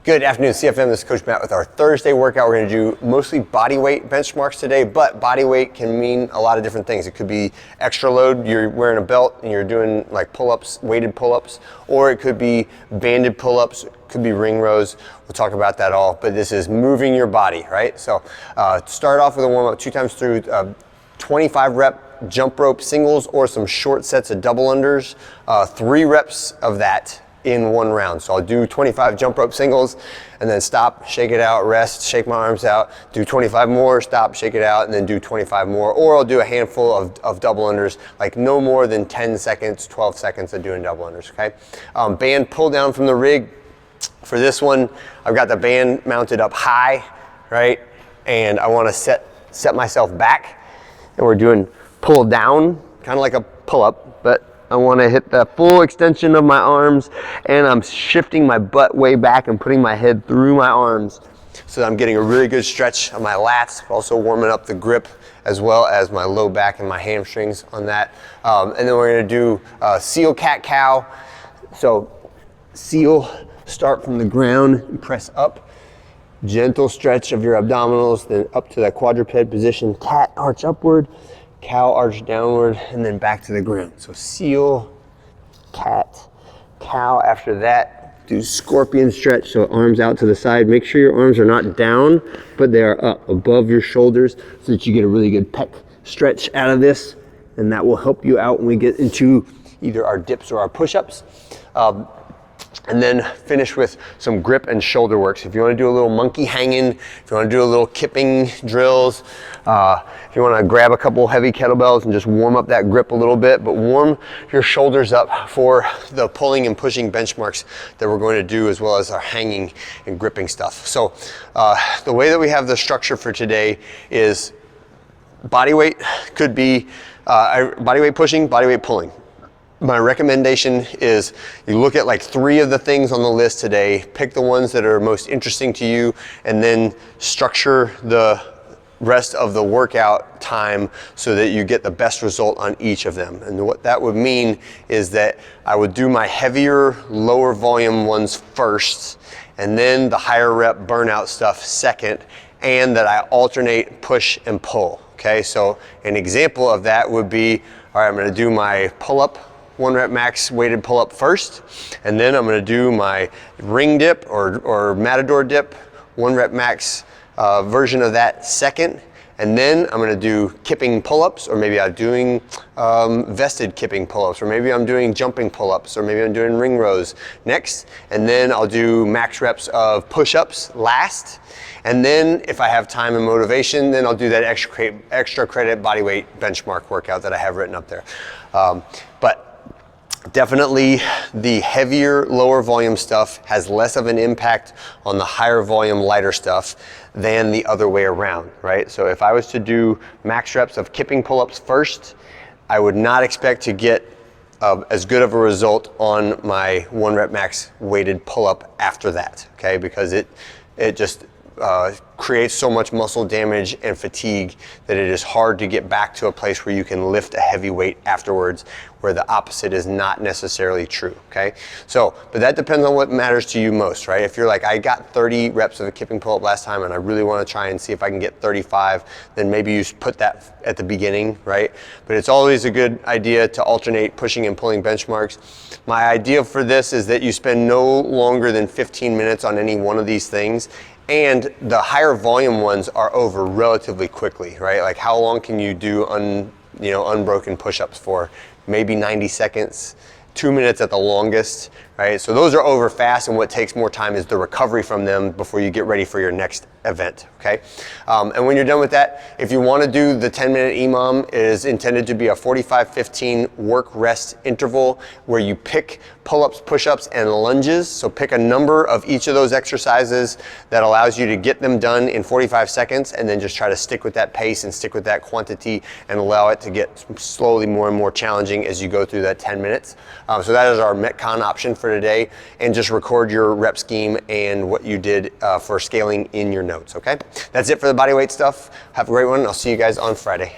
Good afternoon, CFM. This is Coach Matt with our Thursday workout. We're going to do mostly body weight benchmarks today, but body weight can mean a lot of different things. It could be extra load, you're wearing a belt and you're doing like pull-ups, weighted pull-ups, or it could be banded pull-ups, could be ring rows. We'll talk about that all, but this is moving your body, right? So start off with a warm-up 2 times through 25 rep jump rope singles or some short sets of double unders, 3 reps of that in 1 round. So I'll do 25 jump rope singles and then stop, shake it out, rest, shake my arms out, do 25 more, stop, shake it out, and then do 25 more. Or I'll do a handful of double unders, like no more than 10 seconds, 12 seconds of doing double unders, okay? Band pull down from the rig. For this one, I've got the band mounted up high, right? And I wanna set myself back. And we're doing pull down, kind of like a pull up, but I want to hit the full extension of my arms, and I'm shifting my butt way back and putting my head through my arms so that I'm getting a really good stretch of my lats, also warming up the grip as well as my low back and my hamstrings on that. And then we're going to do seal, cat, cow. So seal, start from the ground and press up. Gentle stretch of your abdominals, then up to that quadruped position. Cat, arch upward. Cow, arch downward, and then back to the ground. So seal, cat, cow. After that, do scorpion stretch, so arms out to the side. Make sure your arms are not down, but they are up above your shoulders so that you get a really good pec stretch out of this, and that will help you out when we get into either our dips or our push-ups. And then finish with some grip and shoulder work. So if you want to do a little monkey hanging, if you want to do a little kipping drills, if you want to grab a couple heavy kettlebells and just warm up that grip a little bit, but warm your shoulders up for the pulling and pushing benchmarks that we're going to do, as well as our hanging and gripping stuff. So the way that we have the structure for today is body weight could be body weight pushing, body weight pulling. My recommendation is you look at like 3 of the things on the list today, pick the ones that are most interesting to you, and then structure the rest of the workout time so that you get the best result on each of them. And what that would mean is that I would do my heavier, lower volume ones first, and then the higher rep burnout stuff second, and that I alternate push and pull, okay? So an example of that would be, all right, I'm gonna do my pull-up 1 rep max weighted pull up first, and then I'm going to do my ring dip or matador dip 1 rep max version of that second, and then I'm going to do kipping pull-ups, or maybe I'm doing vested kipping pull-ups, or maybe I'm doing jumping pull-ups, or maybe I'm doing ring rows next, and then I'll do max reps of push-ups last. And then if I have time and motivation, then I'll do that extra credit body weight benchmark workout that I have written up there. But definitely the heavier, lower volume stuff has less of an impact on the higher volume, lighter stuff than the other way around, right? So if I was to do max reps of kipping pull-ups first, I would not expect to get as good of a result on my 1 rep max weighted pull-up after that, okay? Because it just creates so much muscle damage and fatigue that it is hard to get back to a place where you can lift a heavy weight afterwards, where the opposite is not necessarily true, okay? So, but that depends on what matters to you most, right? If you're like, I got 30 reps of a kipping pull-up last time and I really want to try and see if I can get 35, then maybe you put that at the beginning, right? But it's always a good idea to alternate pushing and pulling benchmarks. My idea for this is that you spend no longer than 15 minutes on any one of these things, and the higher volume ones are over relatively quickly, right? Like how long can you do unbroken push-ups for? Maybe 90 seconds, 2 minutes at the longest, right? So those are over fast, and what takes more time is the recovery from them before you get ready for your next event, okay? And when you're done with that, if you want to do the 10-minute EMOM, it is intended to be a 45-15 work-rest interval where you pick pull-ups, push-ups, and lunges. So pick a number of each of those exercises that allows you to get them done in 45 seconds, and then just try to stick with that pace and stick with that quantity and allow it to get slowly more and more challenging as you go through that 10 minutes. So that is our Metcon option for today, and just record your rep scheme and what you did for scaling in your notes, okay? That's it for the bodyweight stuff. Have a great one. I'll see you guys on Friday.